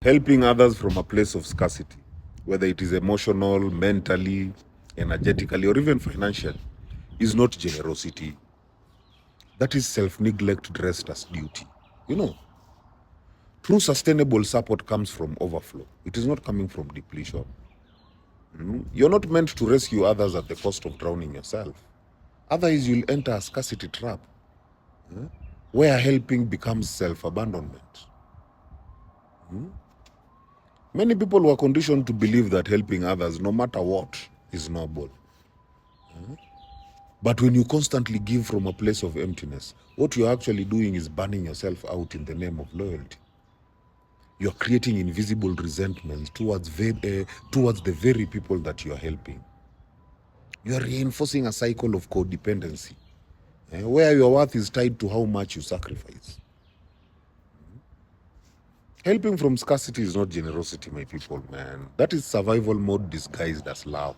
Helping others from a place of scarcity, whether it is emotional, mentally, energetically, or even financial, is not generosity. That is self-neglect dressed as duty. You know, true sustainable support comes from overflow. It is not coming from depletion. You're not meant to rescue others at the cost of drowning yourself. Otherwise, you'll enter a scarcity trap, where helping becomes self-abandonment. Many people were conditioned to believe that helping others, no matter what, is noble. But when you constantly give from a place of emptiness, what you're actually doing is burning yourself out in the name of loyalty. You're creating invisible resentments towards the very people that you're helping. You're reinforcing a cycle of codependency, where your worth is tied to how much you sacrifice. Helping from scarcity is not generosity, my people, man. That is survival mode disguised as love.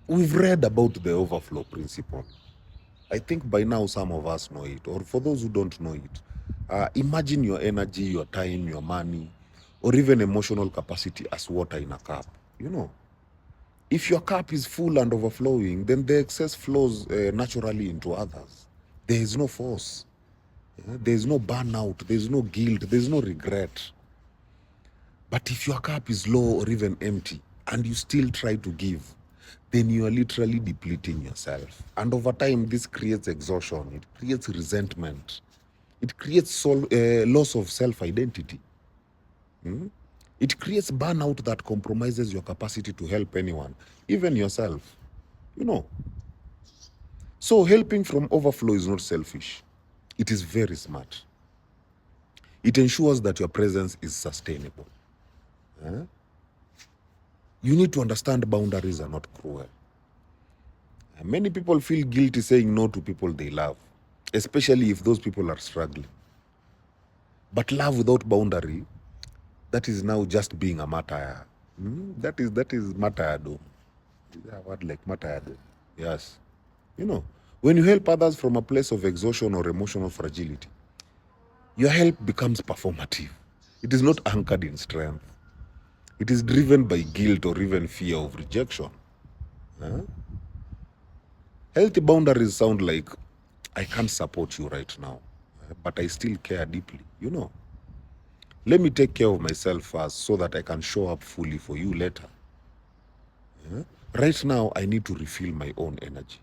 We've read about the overflow principle. I think by now some of us know it, or for those who don't know it, imagine your energy, your time, your money, or even emotional capacity as water in a cup. You know, if your cup is full and overflowing, then the excess flows naturally into others. There is no force. There is no burnout. There is no guilt. There is no regret. But if your cup is low or even empty and you still try to give, then you are literally depleting yourself. And over time, this creates exhaustion. It creates resentment. It creates loss of self-identity. It creates burnout that compromises your capacity to help anyone, even yourself. You know. So helping from overflow is not selfish. It is very smart. It ensures that your presence is sustainable. You need to understand boundaries are not cruel. Many people feel guilty saying no to people they love, especially if those people are struggling. But love without boundary, that is now just being a martyr. That is martyrdom. Is that a word like martyrdom? Yes. You know, when you help others from a place of exhaustion or emotional fragility, your help becomes performative. It is not anchored in strength. It is driven by guilt or even fear of rejection. Healthy boundaries sound like, I can't support you right now, but I still care deeply. You know, let me take care of myself first so that I can show up fully for you later. Right now, I need to refill my own energy.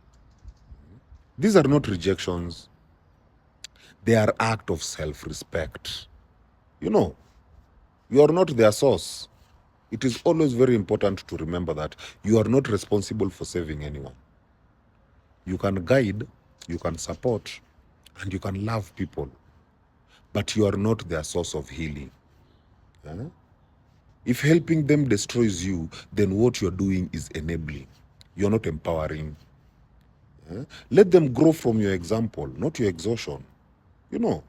These are not rejections. They are acts of self-respect. You know, you are not their source. It is always very important to remember that you are not responsible for saving anyone. You can guide, you can support, and you can love people, but you are not their source of healing. If helping them destroys you, then what you're doing is enabling. You're not empowering. Let them grow from your example, not your exhaustion. You know,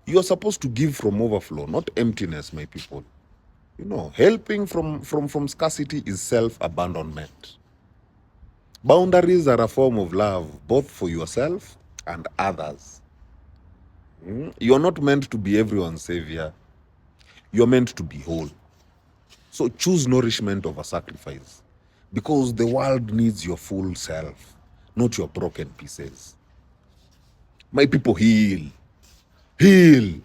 you're supposed to give from overflow, not emptiness, my people. You know, helping from scarcity is self-abandonment. Boundaries are a form of love, both for yourself and others. You're not meant to be everyone's savior. You're meant to be whole. So choose nourishment over sacrifice, because the world needs your full self, not your broken pieces. My people, heal. Heal.